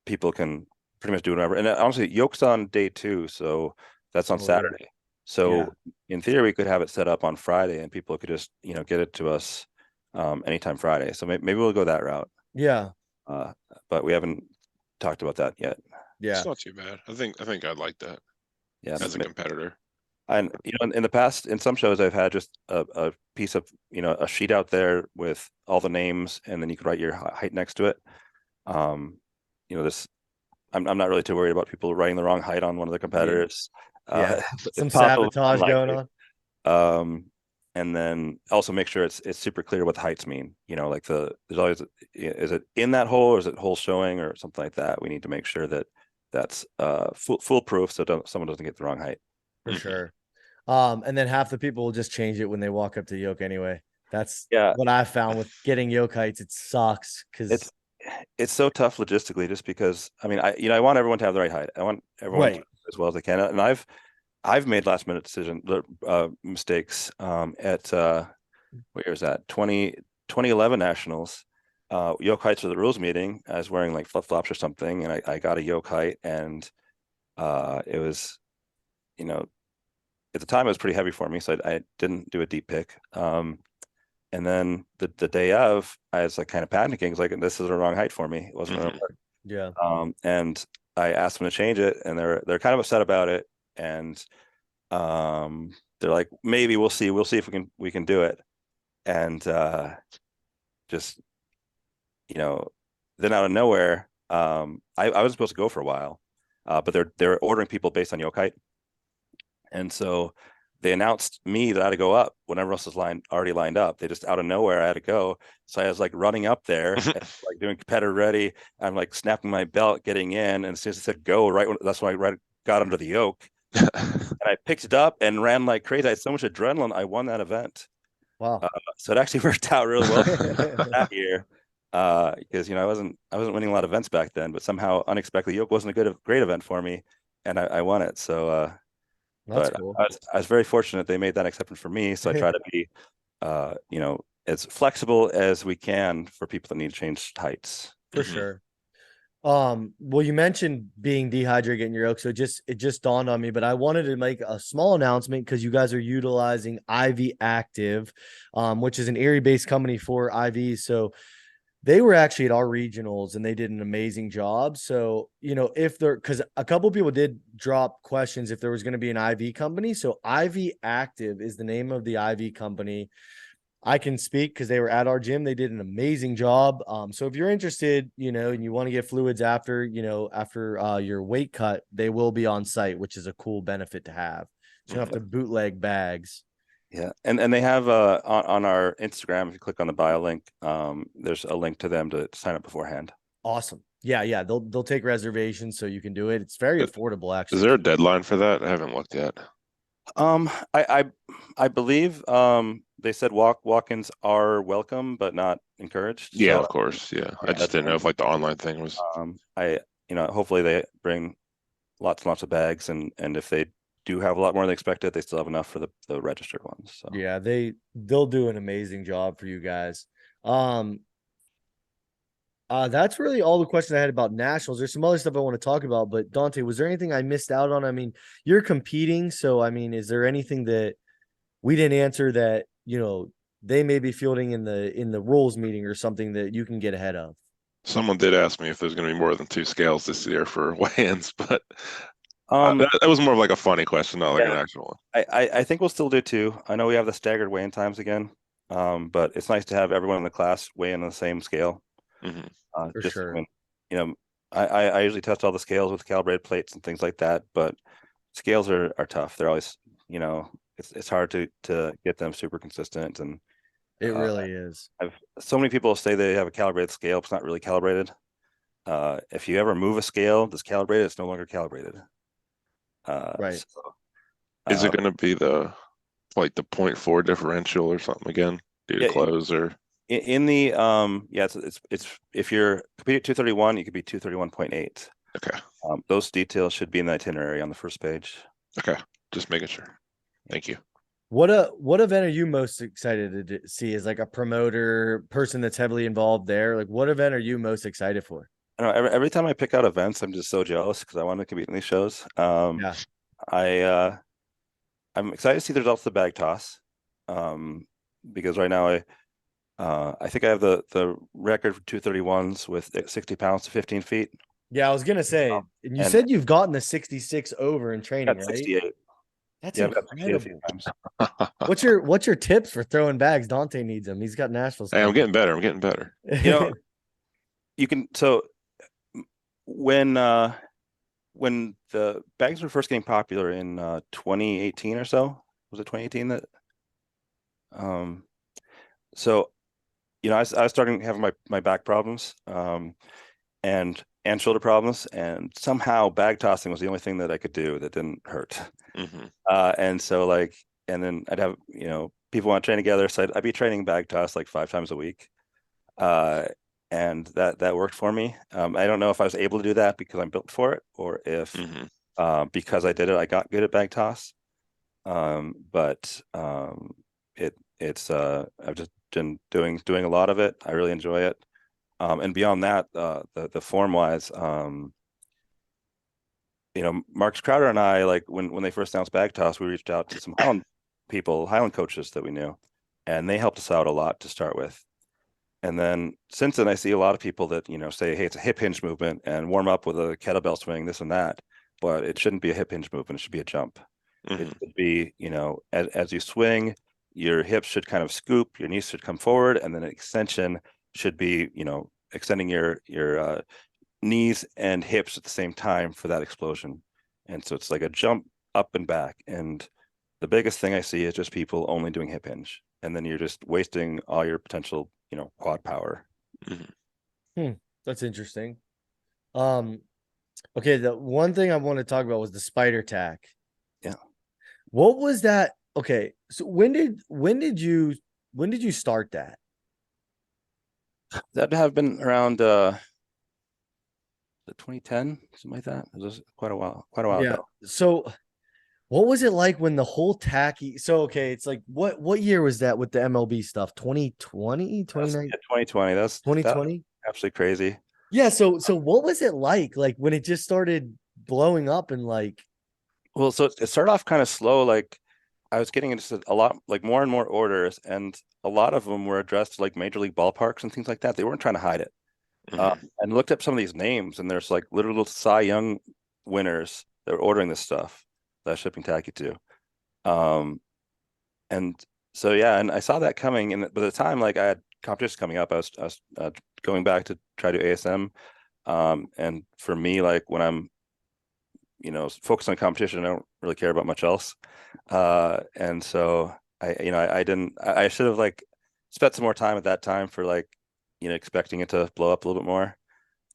people can pretty much do whatever. And honestly, yoke's on day 2, so that's on Oh yeah. Saturday. Yeah. So in theory, we could have it set up on Friday, and people could just get it to us anytime Friday. So maybe we'll go that route. Yeah. Uh, but we haven't talked about that yet. It's Yeah. not too bad. I think I'd like that Yeah, as a competitor. and in the past, in some shows, I've had just a piece of a sheet out there with all the names, and then you could write your height next to it. Um, this I'm not really too worried about people writing the wrong height on one of the Yeah. competitors. Yeah. It's Some possible, sabotage going unlikely. on. And then also make sure it's super clear what the heights mean. Like there's always, is it in that hole or is it hole showing or something like that? We need to make sure that that's foolproof so someone doesn't get the wrong height. For Mhm. sure. And then half the people will just change it when they walk up to yoke anyway. That's Yeah, what I found with getting yoke heights. It sucks it's because it's so tough logistically just because I mean I want everyone to have the right height. I want everyone to right. as well as they can. And I've made last minute decision mistakes at what year is that? 2011 Nationals. Yoke heights for the rules meeting. I was wearing like flip flops or something, and I got a yoke height, and it was, at the time it was pretty heavy for me, so I didn't do a deep pick. And then the day of, I was like kind of panicking. It's like this is the wrong height for me. It wasn't gonna Mhm. work. Yeah. And I asked them to change it, and they're kind of upset about it, and they're like, maybe we'll see if we can do it, and just you know, then out of nowhere, I was supposed to go for a while, but they're ordering people based on yoke height, and so they announced me that I had to go up when everyone else was already lined up. They just out of nowhere I had to go, so I was like running up there, and, like doing competitor ready. I'm like snapping my belt, getting in, and as soon as it said go, that's when I got under the yoke, and I picked it up and ran like crazy. I had so much adrenaline. I won that event. Wow. So it actually worked out really well that year. Because I wasn't winning a lot of events back then, but somehow unexpectedly yoke wasn't a great event for me, and I won it. So That's But cool. I was very fortunate they made that exception for me. So I try to be, as flexible as we can for people that need to change heights. For sure. Well, you mentioned being dehydrated in your elk, so it just dawned on me, but I wanted to make a small announcement because you guys are utilizing IV Active, which is an Erie-based company for IVs. So they were actually at our regionals and they did an amazing job. So, if there, because a couple people did drop questions if there was going to be an IV company. So IV Active is the name of the IV company. I can speak because they were at our gym. They did an amazing job. So if you're interested, and you want to get fluids after, after your weight cut, they will be on site, which is a cool benefit to have. So you don't have to bootleg bags. Yeah, and they have on our Instagram, if you click on the bio link, there's a link to them to sign up beforehand. Awesome. Yeah. They'll take reservations so you can do it. It's very affordable, Is actually. there a deadline for that? I haven't looked yet. I believe they said walk-ins are welcome but not encouraged. Yeah, So of course. Yeah. I just that's didn't know fine. if like the online thing was. Hopefully they bring lots and lots of bags, and if they do have a lot more than expected, they still have enough for the registered ones. So Yeah, they'll do an amazing job for you guys. That's really all the questions I had about nationals. There's some other stuff I want to talk about, but Dante, was there anything I missed out on? I mean, you're competing, so I mean, is there anything that we didn't answer that, they may be fielding in the rules meeting or something that you can get ahead of? Someone did ask me if there's going to be more than two scales this year for weigh-ins, but um that was more of like a funny question, not like an yeah, actual one. I think we'll still do two. I know we have the staggered weigh-in times again, but it's nice to have everyone in the class weigh in on the same scale. Hmm. For Just sure. when, you know, I usually test all the scales with calibrated plates and things like that, but scales are tough. They're always, it's hard to get them super consistent. And It uh, really is. I've so many people say they have a calibrated scale, but it's not really calibrated. If you ever move a scale that's calibrated, it's no longer calibrated. Right. So Is it uh, going to be the like the .4 differential or something again due to yeah, close or? in the it's if you're competing at 231, you could be 231.8. Okay. Those details should be in the itinerary on the first page. Okay. Just making sure. Thank you. What event are you most excited to see as like a promoter person that's heavily involved there? Like what event are you most excited for? I know every time I pick out events, I'm just so jealous because I want to compete in these shows. Yeah. I I'm excited to see the results of the bag toss, um, because right now I think I have the record for 231s with 60 pounds to 15 feet. Yeah, I was gonna say, and you And said you've gotten the 66 over in I training, got right? 68. That's Yeah, I've got 68 a few incredible. times. What's your tips for throwing bags? Dante needs them. He's got Nashville's Hey, I'm coming. getting better. I'm getting better. You know, you can so when when the bags were first getting popular in 2018 or so, was it 2018 that um so I was starting having my back problems, and shoulder problems, and somehow bag tossing was the only thing that I could do that didn't hurt. Hmm. And so and then I'd have, people want to train together. So I'd be training bag toss like 5 times a week. Uh, and that worked for me. I don't know if I was able to do that because I'm built for it, or if Hmm. because I did it, I got good at bag toss. But it's I've just been doing a lot of it. I really enjoy it. And beyond that, the form wise, Marcus Crowder and I, like when they first announced bag toss, we reached out to some Highland coaches that we knew, and they helped us out a lot to start with. And then since then, I see a lot of people that, say, hey, it's a hip hinge movement and warm up with a kettlebell swing, this and that, but it shouldn't be a hip hinge movement. It should be a jump. It Hmm. should be, as you swing, your hips should kind of scoop, your knees should come forward, and then an extension should be, extending your knees and hips at the same time for that explosion. And so it's like a jump up and back. And the biggest thing I see is just people only doing hip hinge. And then you're just wasting all your potential, quad power. Hmm. That's interesting. Um, okay, the one thing I want to talk about was the Spider Tack. Yeah. What was that? Okay, so when did you start that? That have been around the 2010, something like that. It was quite a while Yeah. ago. So What was it like when the whole tacky? So okay, it's like what year was that with the MLB stuff? 2020, That's 29, yeah, 2020. That 2020? absolutely crazy. Yeah, so what was it like when it just started blowing up and like Well, so it started off kind of slow. Like I was getting into a lot, like more and more orders, and a lot of them were addressed to like major league ballparks and things like that. They weren't trying to hide it. Hmm. And looked up some of these names, and there's like literal Cy Young winners that were ordering this stuff that I was shipping tacky to. Um, and so yeah, and I saw that coming, and by the time like I had competitions coming up, I was going back to try to ASM. And for me, like when I'm focused on competition, I don't really care about much else. And so I didn't. I should have like spent some more time at that time for like expecting it to blow up a little bit more.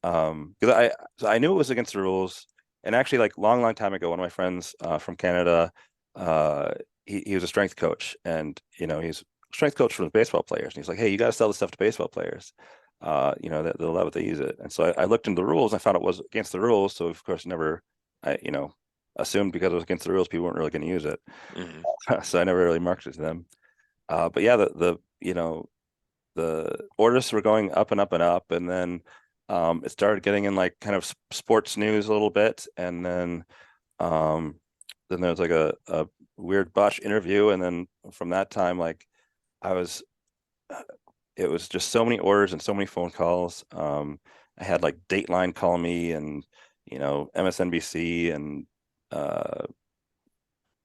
Because I knew it was against the rules, and actually, like long time ago, one of my friends from Canada, uh, he was a strength coach, and he's a strength coach for the baseball players, and he's like, "Hey, you got to sell this stuff to baseball players. They'll love it, they use it." And so I looked into the rules, and I found it was against the rules, so of course, never, I assumed because it was against the rules, people weren't really going to use it, Hmm. so I never really marketed to them. But yeah, the orders were going up and up and up, and then it started getting in like kind of sports news a little bit, and um, then there was like a weird botch interview, and then from that time, like I was, it was just so many orders and so many phone calls. I had like Dateline call me, and MSNBC, and uh,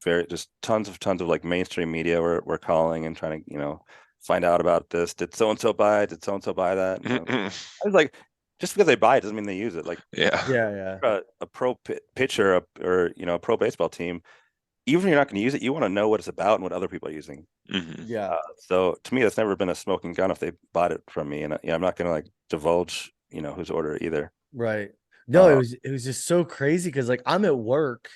very just tons of like mainstream media were calling and trying to find out about this. Did so and so buy it? Did so and so buy that? And I was like, just because they buy it doesn't mean they use it. Like Yeah. yeah, yeah. a pro pitcher or a pro baseball team, even if you're not going to use it, you want to know what it's about and what other people are using. Hmm. Yeah, So to me, that's never been a smoking gun if they bought it from me, and I'm not going to like divulge whose order either. right. No, Uh, it was just so crazy because like I'm at work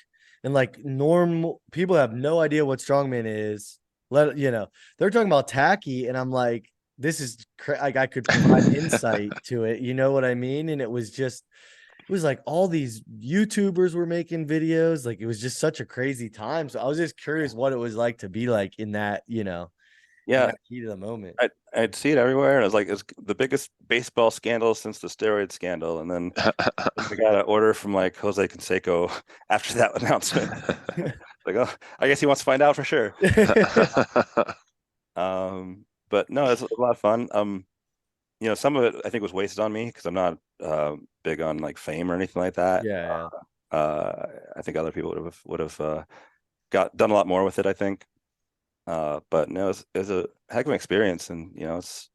and like normal people have no idea what strongman is. They're talking about tacky, and I'm like, this is like I could provide insight to it. You know what I mean? And it was like all these YouTubers were making videos. Like it was just such a crazy time. So I was just curious what it was like to be like in that, in yeah, that heat of the moment. I'd see it everywhere, and I was like, it's the biggest baseball scandal since the steroid scandal. And then I got an order from like Jose Canseco after that announcement. Like, oh, I guess he wants to find out for sure. But no, it's a lot of fun. Some of it I think was wasted on me because I'm not big on like fame or anything like that. Yeah, I think other people would have got done a lot more with it, I think. But no, it was a heck of an experience, and it's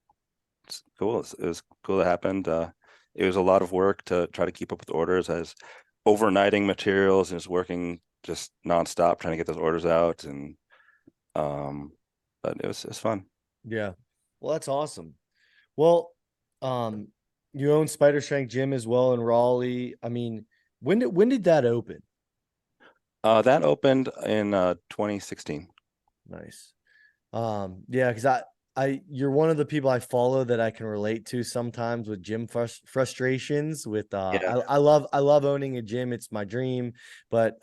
cool. It was cool that happened. It was a lot of work to try to keep up with orders. I was overnighting materials and just working just nonstop trying to get those orders out, and um, but it was fun. yeah. Well, that's awesome. Well, um, you own Spider Strength Gym as well in Raleigh. I mean, when did that open? That opened in 2016. Nice. Yeah, because you're one of the people I follow that I can relate to sometimes with gym frustrations. With Yeah, I love owning a gym. It's my dream, but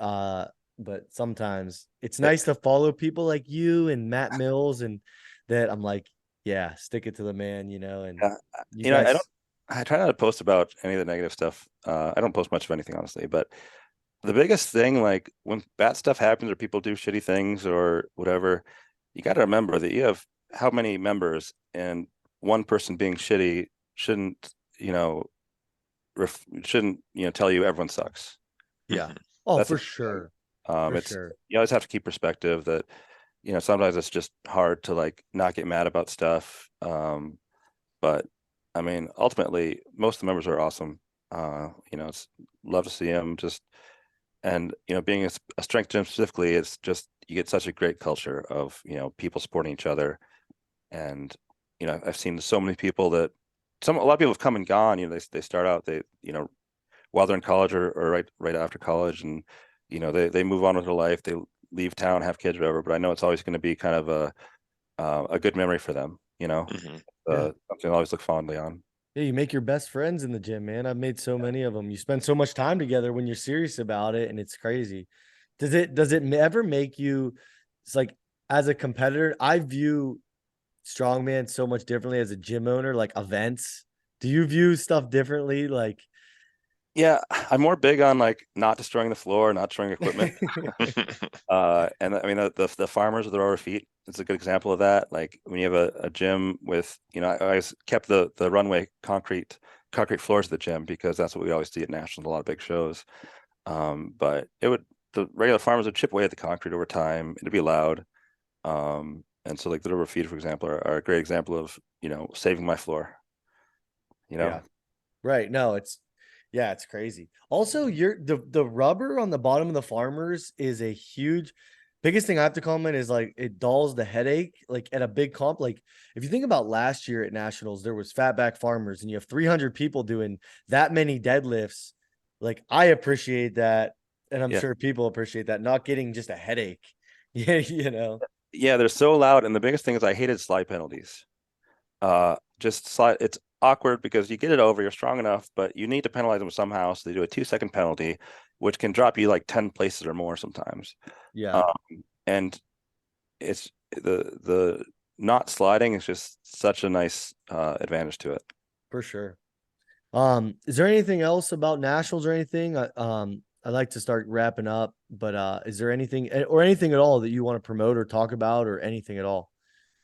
sometimes it's I, nice to follow people like you and Matt Mills and that I'm like, yeah, stick it to the man, and yeah. you I don't. guys, I try not to post about any of the negative stuff. I don't post much of anything, honestly. But the biggest thing, like when bad stuff happens or people do shitty things or whatever, you got to remember that you have how many members, and one person being shitty shouldn't, tell you everyone sucks. yeah. Hmm. Oh, That's a for big thing. sure. For It's sure. you always have to keep perspective that, sometimes it's just hard to like not get mad about stuff. But I mean, ultimately, most of the members are awesome. It's love to see them. Just and being a strength gym specifically, it's just you get such a great culture of people supporting each other. And I've seen so many people that a lot of people have come and gone. They start out while they're in college or right after college, and they move on with their life. They leave town, have kids, whatever. But I know it's always going to be kind of a good memory for them. Hmm. Yeah. Something I always look fondly on. Yeah, you make your best friends in the gym, man. I've made so many of them. You spend so much time together when you're serious about it, and it's crazy. Does it ever make you, it's like, as a competitor, I view strongman so much differently as a gym owner, like events. Do you view stuff differently? Like, Yeah, I'm more big on like not destroying the floor, not destroying equipment. And I mean the farmers with the rubber feet, it's a good example of that. Like when you have a gym with, I always kept the runway concrete floors of the gym because that's what we always see at nationals, a lot of big shows. But the regular farmers would chip away at the concrete over time. It'd be loud. And so like the rubber feet, for example, are a great example of, saving my floor, you know? yeah, right. No, it's crazy. Also, the rubber on the bottom of the farmers is a huge, biggest thing I have to comment is like it dulls the headache. Like at a big comp, like if you think about last year at nationals, there was fatback farmers, and you have 300 people doing that many deadlifts. Like I appreciate that, and I'm Yeah. sure people appreciate that. Not getting just a headache. Yeah, Yeah, they're so loud. And the biggest thing is I hated slide penalties. Just slide. It's awkward because you get it over, you're strong enough, but you need to penalize them somehow. So they do a 2-second penalty, which can drop you like 10 places or more sometimes. Yeah, And it's the not sliding is just such a nice advantage to it. for sure. Is there anything else about nationals or anything? I'd like to start wrapping up, but is there anything or anything at all that you want to promote or talk about or anything at all?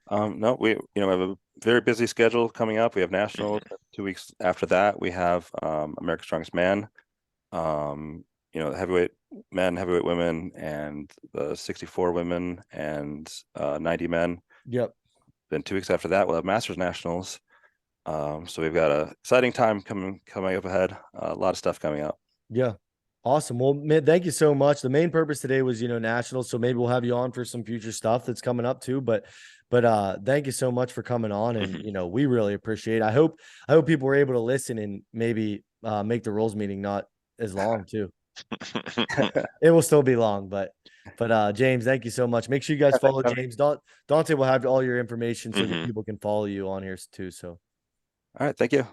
No, we have a very busy schedule coming up. We have nationals. 2 weeks after that, we have America's Strongest Man. Heavyweight men, heavyweight women, and the 64 women and 90 men. Yep. Then 2 weeks after that, we'll have Masters Nationals. So we've got a exciting time coming up ahead. A lot of stuff coming up. Yeah. Awesome. Well, man, thank you so much. The main purpose today was, nationals. So maybe we'll have you on for some future stuff that's coming up too. But thank you so much for coming on. And, we really appreciate it. I hope people were able to listen and maybe make the rules meeting not as long too. It will still be long, but James, thank you so much. Make sure you guys follow James. Dante will have all your information so that people can follow you on here too. So All right, thank you.